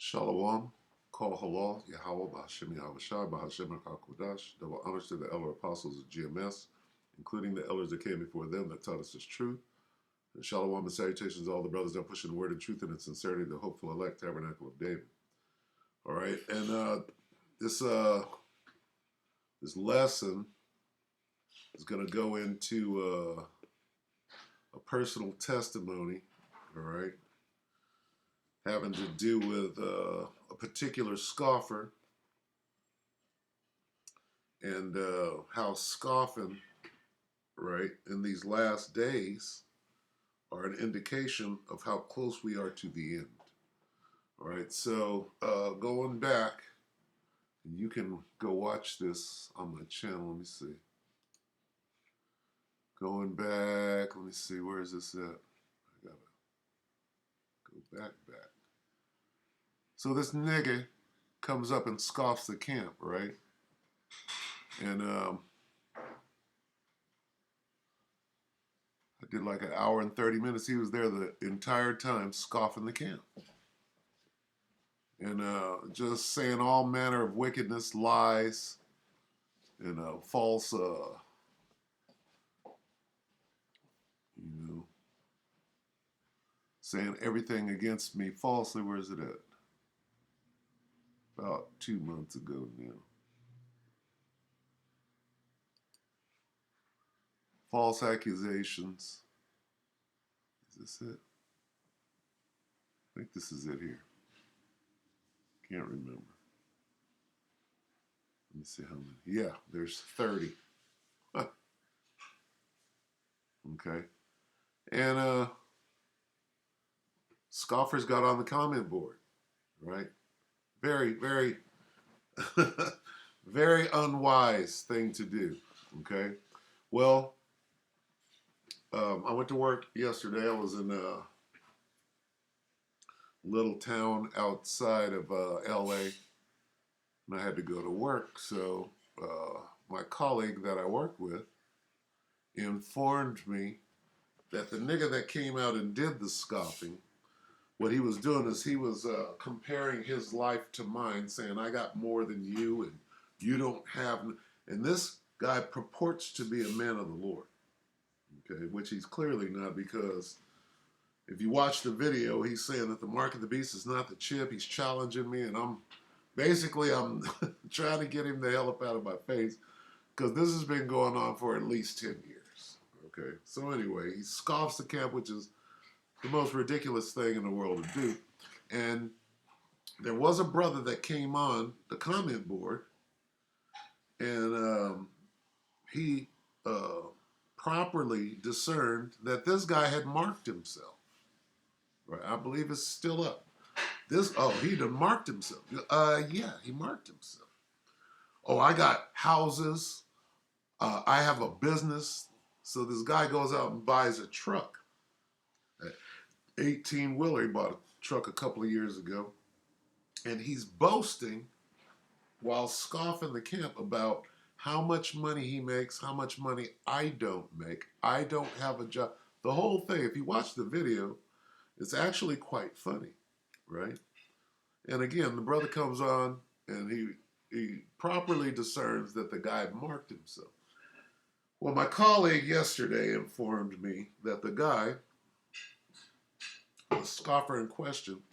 Shalom, Kol Halal, Yahweh, Bahashem Yahushai, Bahashem HaKakodash. Double honors to the elder apostles of GMS, including the elders that came before them that taught us this truth. And shalom and salutations to all the brothers that push in the word and truth and in sincerity, the hopeful elect tabernacle of David. All right, and this lesson is going to go into a personal testimony. All right, having to do with a particular scoffer and how scoffing, right, in these last days are an indication of how close we are to the end. All right, so going back, you can go watch this on my channel. Let me see. Going back, let me see, where is this at? I gotta go back. So this nigga comes up and scoffs the camp, right? And I did like an hour and 30 minutes. He was there the entire time scoffing the camp. And just saying all manner of wickedness, lies, and false, saying everything against me falsely. Where is it at? About 2 months ago now. False accusations. Is this it? I think this is it here. Can't remember. Let me see how many. Yeah, there's 30. Okay. And scoffers got on the comment board, right? Very, very, very unwise thing to do, okay? Well, I went to work yesterday. I was in a little town outside of LA, and I had to go to work. So my colleague that I worked with informed me that the nigga that came out and did the scoffing, what he was doing is he was comparing his life to mine, saying, I got more than you, and you don't have. And this guy purports to be a man of the Lord, okay, which he's clearly not, because if you watch the video, he's saying that the mark of the beast is not the chip. He's challenging me, and I'm trying to get him the hell up out of my face, because this has been going on for at least 10 years. Okay, so anyway, he scoffs the camp, which is the most ridiculous thing in the world to do. And there was a brother that came on the comment board, and he properly discerned that this guy had marked himself. Right, I believe it's still up. He done marked himself. Yeah, he marked himself. Oh, I got houses. I have a business. So this guy goes out and buys a truck. 18-wheeler. He bought a truck a couple of years ago. And he's boasting while scoffing the camp about how much money he makes, how much money I don't make. I don't have a job. The whole thing, if you watch the video, it's actually quite funny, right? And again, the brother comes on and he properly discerns that the guy marked himself. Well, my colleague yesterday informed me that the guy, the scoffer in question,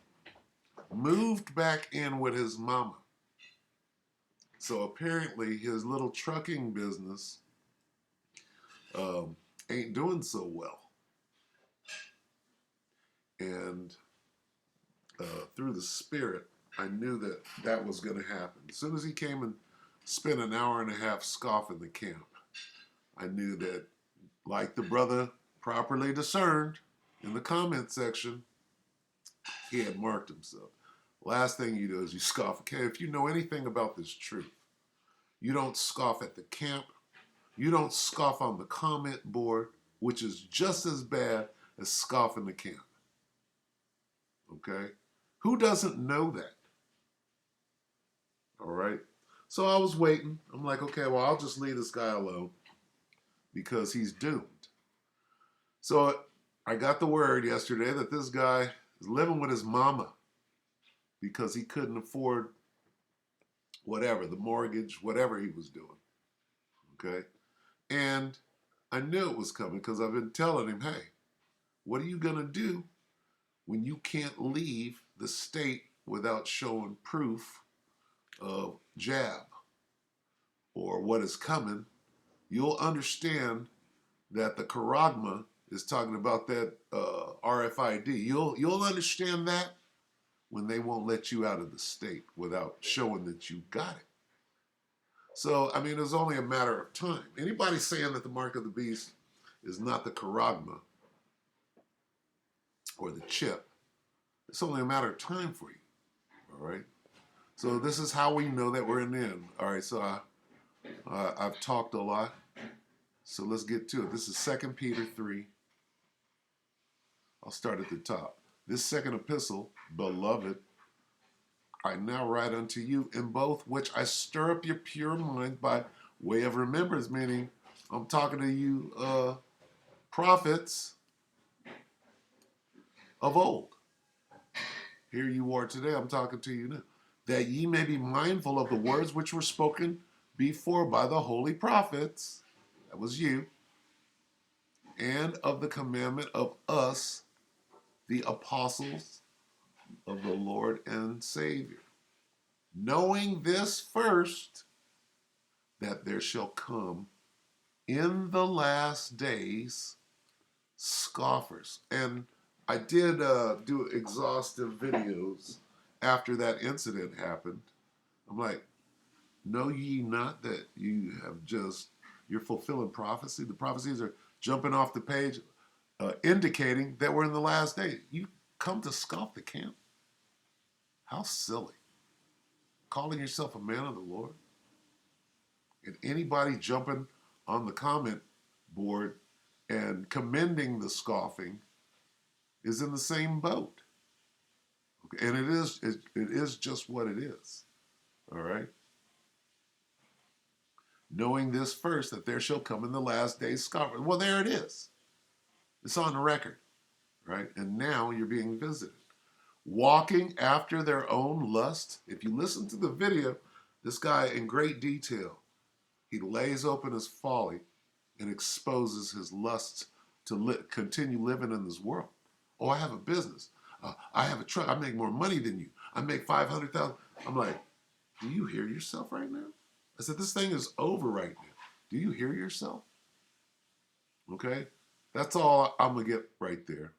moved back in with his mama. So apparently his little trucking business ain't doing so well. And through the spirit, I knew that that was going to happen. As soon as he came and spent an hour and a half scoffing the camp, I knew that, like the brother properly discerned in the comment section, he had marked himself. Last thing you do is you scoff. Okay, if you know anything about this truth, you don't scoff at the camp. You don't scoff on the comment board, which is just as bad as scoffing the camp. Okay? Who doesn't know that? All right? So I was waiting. I'm like, okay, well, I'll just leave this guy alone because he's doomed. So I got the word yesterday that this guy is living with his mama. because he couldn't afford whatever, the mortgage, whatever he was doing. Okay. And I knew it was coming because I've been telling him, hey, what are you going to do when you can't leave the state without showing proof of jab or what is coming? You'll understand that the charagma is talking about that RFID. You'll understand that when they won't let you out of the state without showing that you got it. So, I mean, it's only a matter of time. Anybody saying that the mark of the beast is not the charagma or the chip, it's only a matter of time for you. All right. So this is how we know that we're in the end. All right. So I've talked a lot. So let's get to it. This is 2 Peter 3. I'll start at the top. This second epistle, beloved, I now write unto you in both which I stir up your pure mind by way of remembrance, meaning I'm talking to you prophets of old. Here you are today, I'm talking to you now. That ye may be mindful of the words which were spoken before by the holy prophets, that was you, and of the commandment of us, the apostles of the Lord and Savior. Knowing this first, that there shall come in the last days scoffers. And I did do exhaustive videos after that incident happened. I'm like, know ye not that you have just, you're fulfilling prophecy? The prophecies are jumping off the page, indicating that we're in the last days. You come to scoff the camp? How silly. Calling yourself a man of the Lord? And anybody jumping on the comment board and commending the scoffing is in the same boat. Okay? And it is just what it is. All right? Knowing this first, that there shall come in the last days scoffers. Well, there it is. It's on the record, right? And now you're being visited. Walking after their own lust. If you listen to the video, this guy in great detail, he lays open his folly and exposes his lusts to continue living in this world. Oh, I have a business. I have a truck. I make more money than you. I make 500,000. I'm like, do you hear yourself right now? I said, this thing is over right now. Do you hear yourself? Okay? That's all I'm going to get right there.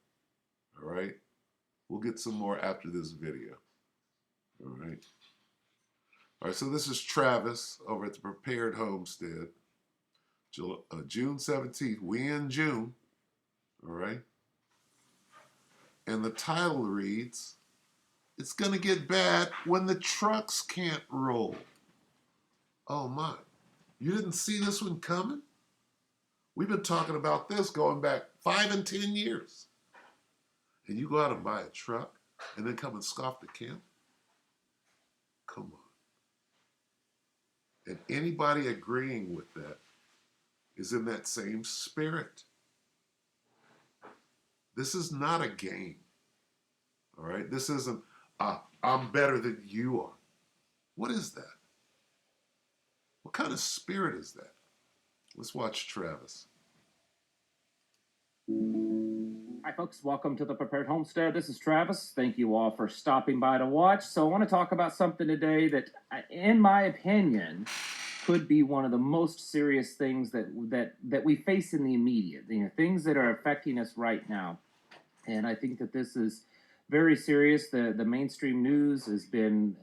All right? We'll get some more after this video. All right? All right, so this is Travis over at the Prepared Homestead. June 17th. We in June. All right? And the title reads, it's going to get bad when the trucks can't roll. Oh my. You didn't see this one coming? We've been talking about this going back 5 and 10 years. And you go out and buy a truck and then come and scoff the camp? Come on. And anybody agreeing with that is in that same spirit. This is not a game. All right? This isn't, I'm better than you are. What is that? What kind of spirit is that? Let's watch Travis. Hi, folks. Welcome to the Prepared Homestead. This is Travis. Thank you all for stopping by to watch. So I want to talk about something today that, in my opinion, could be one of the most serious things that we face in the immediate, things that are affecting us right now. And I think that this is very serious. The mainstream news has been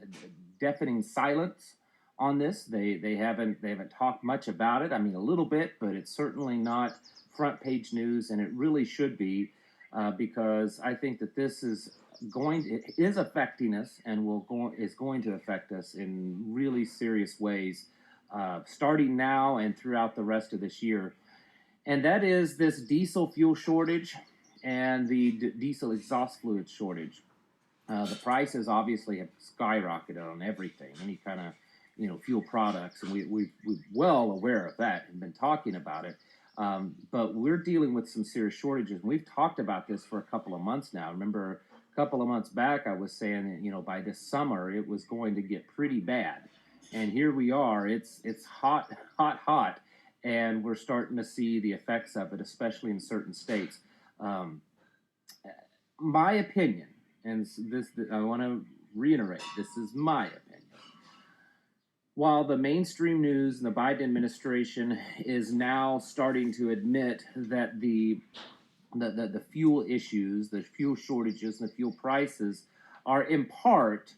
deafening silence on this. They haven't talked much about it. I mean, a little bit, but it's certainly not front page news, and it really should be, because I think that this is affecting us and is going to affect us in really serious ways, starting now and throughout the rest of this year. And that is this diesel fuel shortage and the diesel exhaust fluid shortage. The prices obviously have skyrocketed on everything, any kind of fuel products, and we're well aware of that and been talking about it. But we're dealing with some serious shortages. We've talked about this for a couple of months now. Remember, a couple of months back, I was saying that, by this summer it was going to get pretty bad, and here we are. It's hot, hot, hot, and we're starting to see the effects of it, especially in certain states. Um, my opinion, and this I want to reiterate, this is my opinion. While the mainstream news and the Biden administration is now starting to admit that the fuel issues, the fuel shortages, and the fuel prices are in part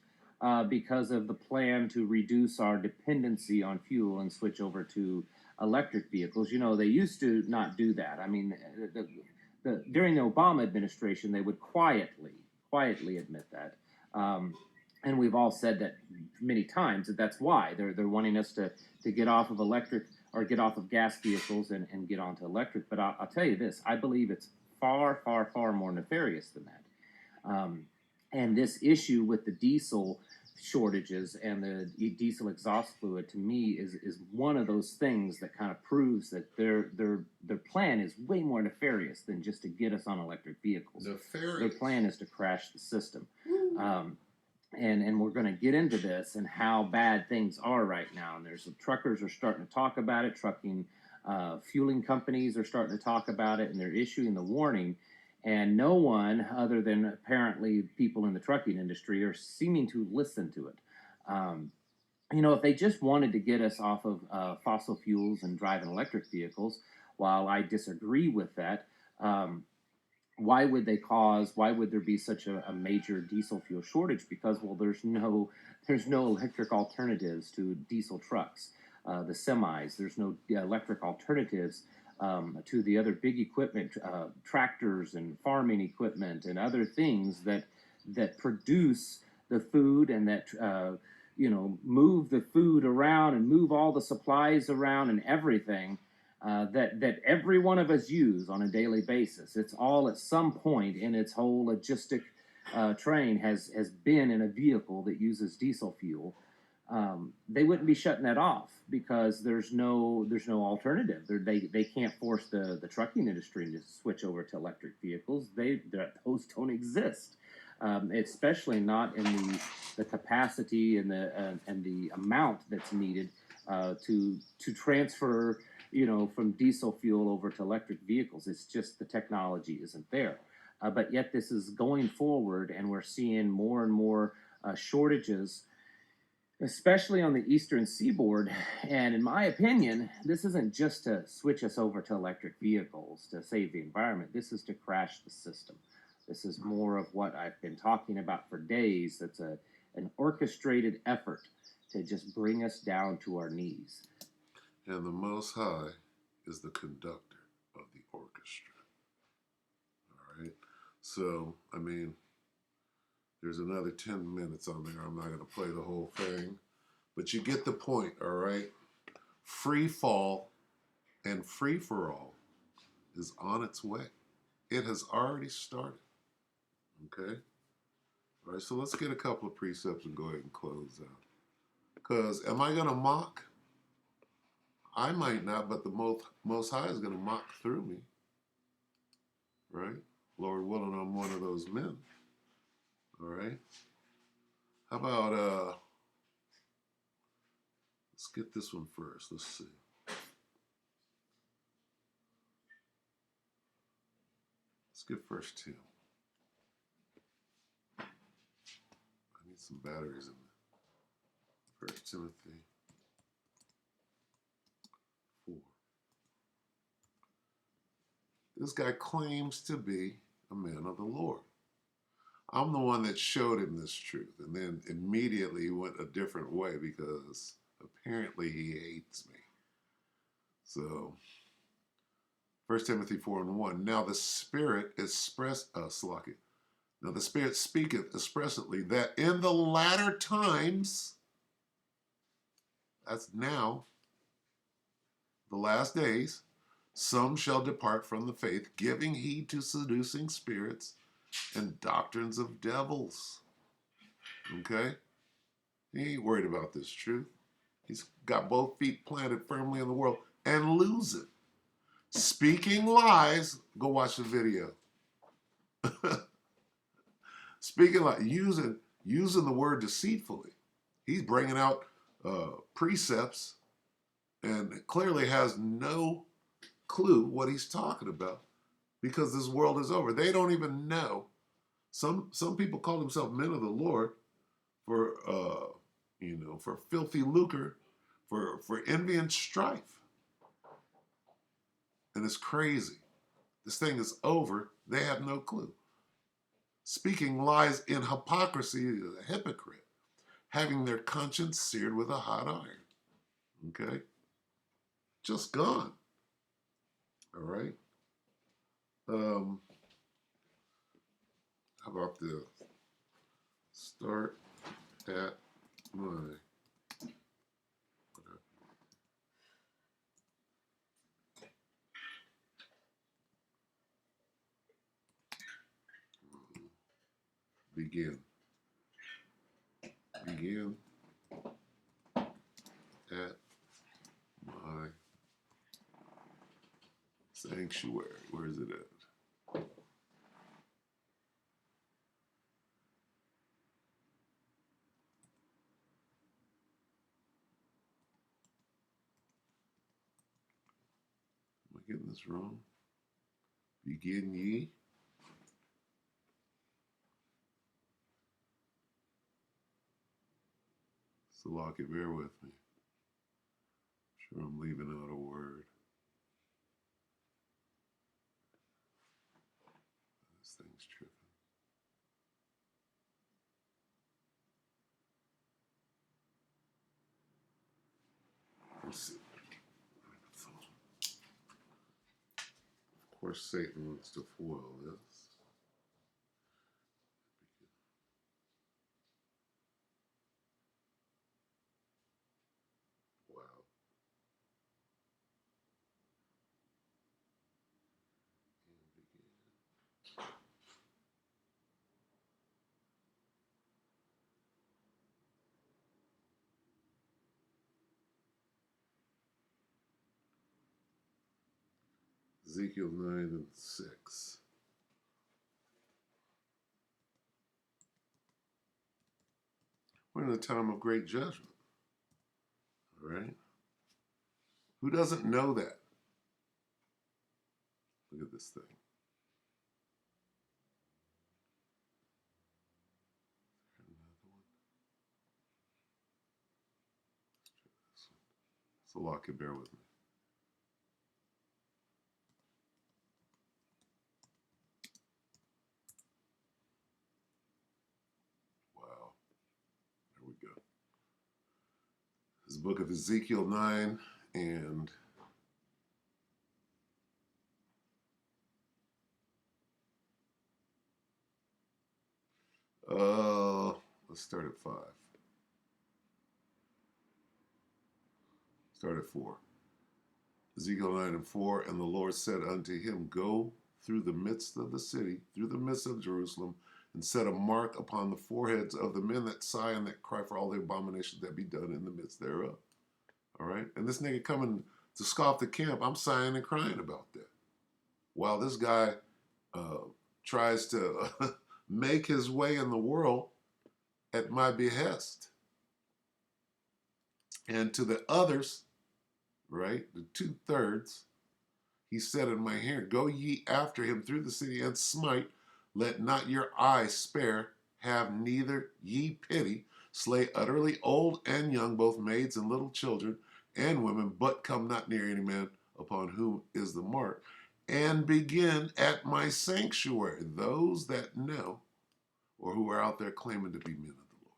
because of the plan to reduce our dependency on fuel and switch over to electric vehicles. They used to not do that. I mean, during the Obama administration, they would quietly admit that. And we've all said that many times that's why they're wanting us to get off of electric or get off of gas vehicles and get onto electric. But I'll tell you this: I believe it's far, far, far more nefarious than that. And this issue with the diesel shortages and the diesel exhaust fluid, to me, is one of those things that kind of proves that their plan is way more nefarious than just to get us on electric vehicles. Nefarious. Their plan is to crash the system. And we're going to get into this and how bad things are right now. And there's truckers are starting to talk about it. Trucking fueling companies are starting to talk about it, and they're issuing the warning. And no one, other than apparently people in the trucking industry, are seeming to listen to it. If they just wanted to get us off of fossil fuels and driving electric vehicles, while I disagree with that, why would there be such a major diesel fuel shortage? Because, well, there's no electric alternatives to diesel trucks, the semis. There's no electric alternatives to the other big equipment, tractors and farming equipment and other things that produce the food and that move the food around and move all the supplies around and everything. That every one of us use on a daily basis. It's all at some point in its whole logistic train has been in a vehicle that uses diesel fuel. They wouldn't be shutting that off because there's no alternative. They can't force the trucking industry to switch over to electric vehicles. Those don't exist, especially not in the capacity and the amount that's needed to transfer from diesel fuel over to electric vehicles. It's just the technology isn't there. But yet this is going forward, and we're seeing more and more shortages, especially on the eastern seaboard. And in my opinion, this isn't just to switch us over to electric vehicles to save the environment. This is to crash the system. This is more of what I've been talking about for days. That's an orchestrated effort to just bring us down to our knees. And the Most High is the conductor of the orchestra. All right? So, I mean, there's another 10 minutes on there. I'm not going to play the whole thing. But you get the point, all right? Free fall and free for all is on its way. It has already started. Okay? All right, so let's get a couple of precepts and go ahead and close out. Because am I going to mock? I might not, but the Most High is going to mock through me. Right? Lord willing, I'm one of those men. All right? How about, let's get this one first. Let's see. Let's get First Tim. I need some batteries in there. 1 Timothy 4. This guy claims to be a man of the Lord. I'm the one that showed him this truth, and then immediately he went a different way because apparently he hates me. So, 1 Timothy 4:1. Now the Spirit Now the Spirit speaketh expressly that in the latter times, that's now, the last days, some shall depart from the faith, giving heed to seducing spirits and doctrines of devils. Okay? He ain't worried about this truth. He's got both feet planted firmly in the world and lose it. Speaking lies, go watch the video. Speaking like using the word deceitfully. He's bringing out precepts and clearly has no clue what he's talking about because this world is over. They don't even know. Some people call themselves men of the Lord for for filthy lucre, for envy and strife, and it's crazy. This thing is over. They have no clue. Speaking lies in hypocrisy is a hypocrite, having their conscience seared with a hot iron. Okay? Just gone. All right? How about this? Start at my begin. Begin at my sanctuary. Where is it at? Am I getting this wrong? Begin ye. So lock it, bear with me. Sure, I'm leaving out a word. This thing's tripping. Let's see. Of course, Satan wants to foil this. Wow. Ezekiel 9 and 6. We're in a time of great judgment. All right? Who doesn't know that? Look at this thing. Another one. So lock it, bear with me. Wow. There we go. This is the book of Ezekiel 9 and let's start at 5. Start at 4. Ezekiel 9 and 4, and the Lord said unto him, Go through the midst of the city, through the midst of Jerusalem, and set a mark upon the foreheads of the men that sigh and that cry for all the abominations that be done in the midst thereof. All right? And this nigga coming to scoff the camp, I'm sighing and crying about that. While this guy tries to make his way in the world at my behest. And to the others, right, the 2/3, he said in my hearing, Go ye after him through the city and smite, let not your eye spare, have neither ye pity, slay utterly old and young, both maids and little children and women, but come not near any man upon whom is the mark. And begin at my sanctuary, those that know or who are out there claiming to be men of the Lord.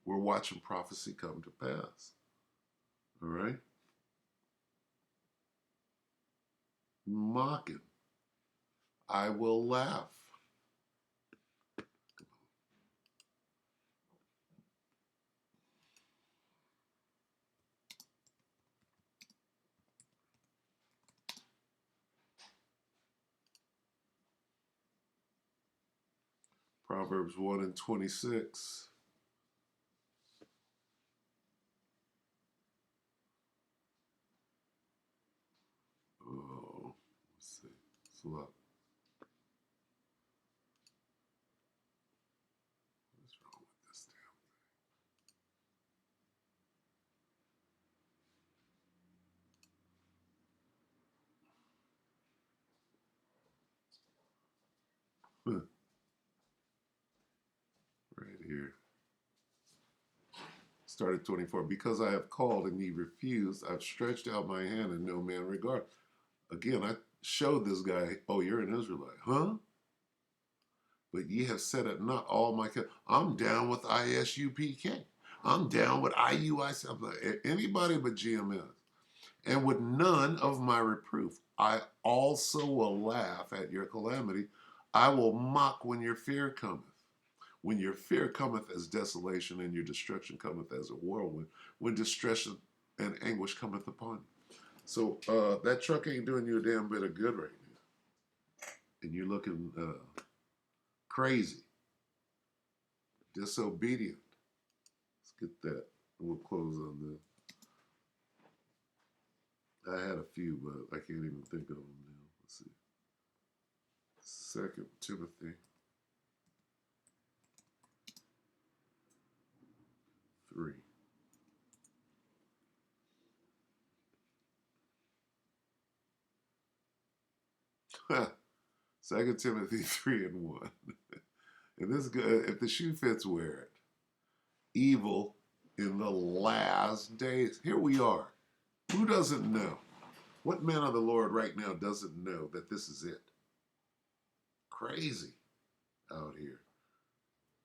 We're watching prophecy come to pass. All right? Mocking. I will laugh. Proverbs 1 and 26. Oh, let's see. So look. Huh, right here. Started 24. Because I have called and ye refused, I've stretched out my hand and no man regard. Again, I showed this guy, oh, you're an Israelite. Huh? But ye have said it not all my. I'm down with ISUPK. I'm down with IUIC. I'm like, anybody but GMS. And with none of my reproof, I also will laugh at your calamity. I will mock when your fear cometh. When your fear cometh as desolation and your destruction cometh as a whirlwind, when distress and anguish cometh upon you. So that truck ain't doing you a damn bit of good right now. And you're looking crazy, disobedient. Let's get that. We'll close on this. I had a few, but I can't even think of them now. Let's see. Second Timothy 3. Second Timothy 3 and 1. And this good. If the shoe fits, wear it. Evil in the last days. Here we are. Who doesn't know? What man of the Lord right now doesn't know that this is it? Crazy out here.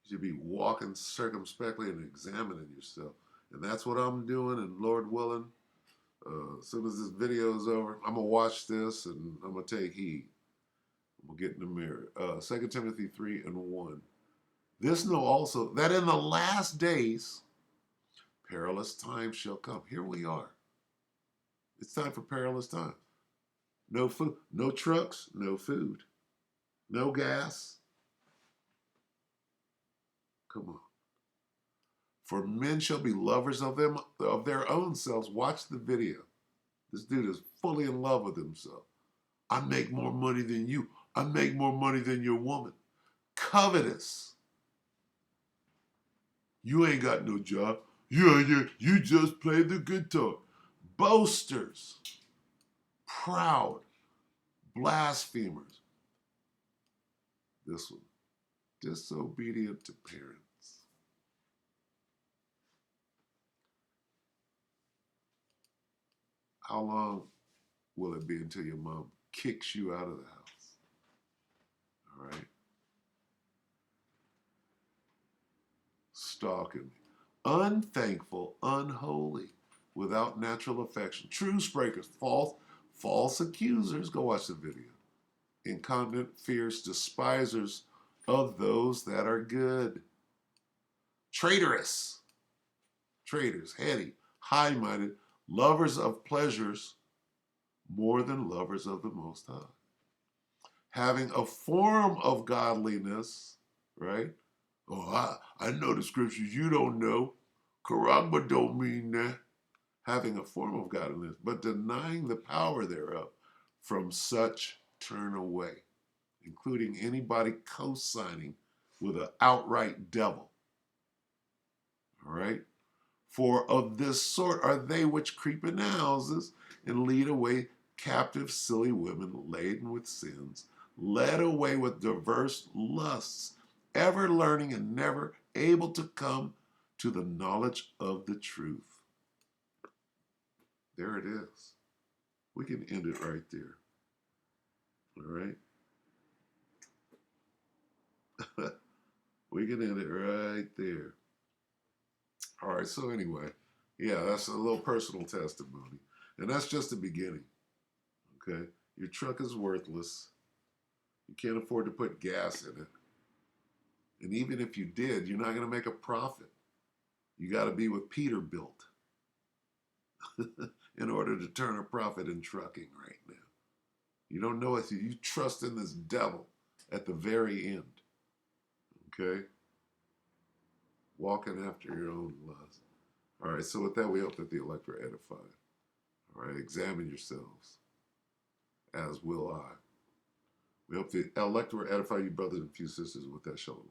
You should be walking circumspectly and examining yourself. And that's what I'm doing. And Lord willing, as soon as this video is over, I'm going to watch this and I'm going to take heed. I'm going to get in the mirror. 2 Timothy 3 and 1. This know also that in the last days, perilous times shall come. Here we are. It's time for perilous times. No food, no trucks, no food, no gas. Come on. For men shall be lovers of their own selves. Watch the video. This dude is fully in love with himself. I make more money than you. I make more money than your woman. Covetous. You ain't got no job. Yeah, you just play the guitar. Boasters. Proud. Blasphemers. This one. Disobedient to parents. How long will it be until your mom kicks you out of the house? All right? Stalking. Unthankful, unholy, without natural affection. Truce breakers, false accusers. Go watch the video. Incontinent, fierce, despisers of those that are good. Traitorous. Traitors, heady, high-minded, lovers of pleasures more than lovers of the Most High. Having a form of godliness, right? Oh, I know the scriptures you don't know. Karagba don't mean that. Having a form of godliness, but denying the power thereof. From such turn away, including anybody co-signing with an outright devil. All right? For of this sort are they which creep into houses and lead away captive silly women laden with sins, led away with diverse lusts, ever learning and never able to come to the knowledge of the truth. There it is. We can end it right there. All right? We can end it right there. All right, so anyway, yeah, that's a little personal testimony. And that's just the beginning. Okay? Your truck is worthless. You can't afford to put gas in it. And even if you did, you're not going to make a profit. You got to be what Peter built in order to turn a profit in trucking right now. You don't know if you trust in this devil at the very end. Okay? Walking after your own lust. All right, so with that, we hope that the elect are edified. All right, examine yourselves, as will I. We hope the elect will edify you, brothers and few sisters, with that shalom.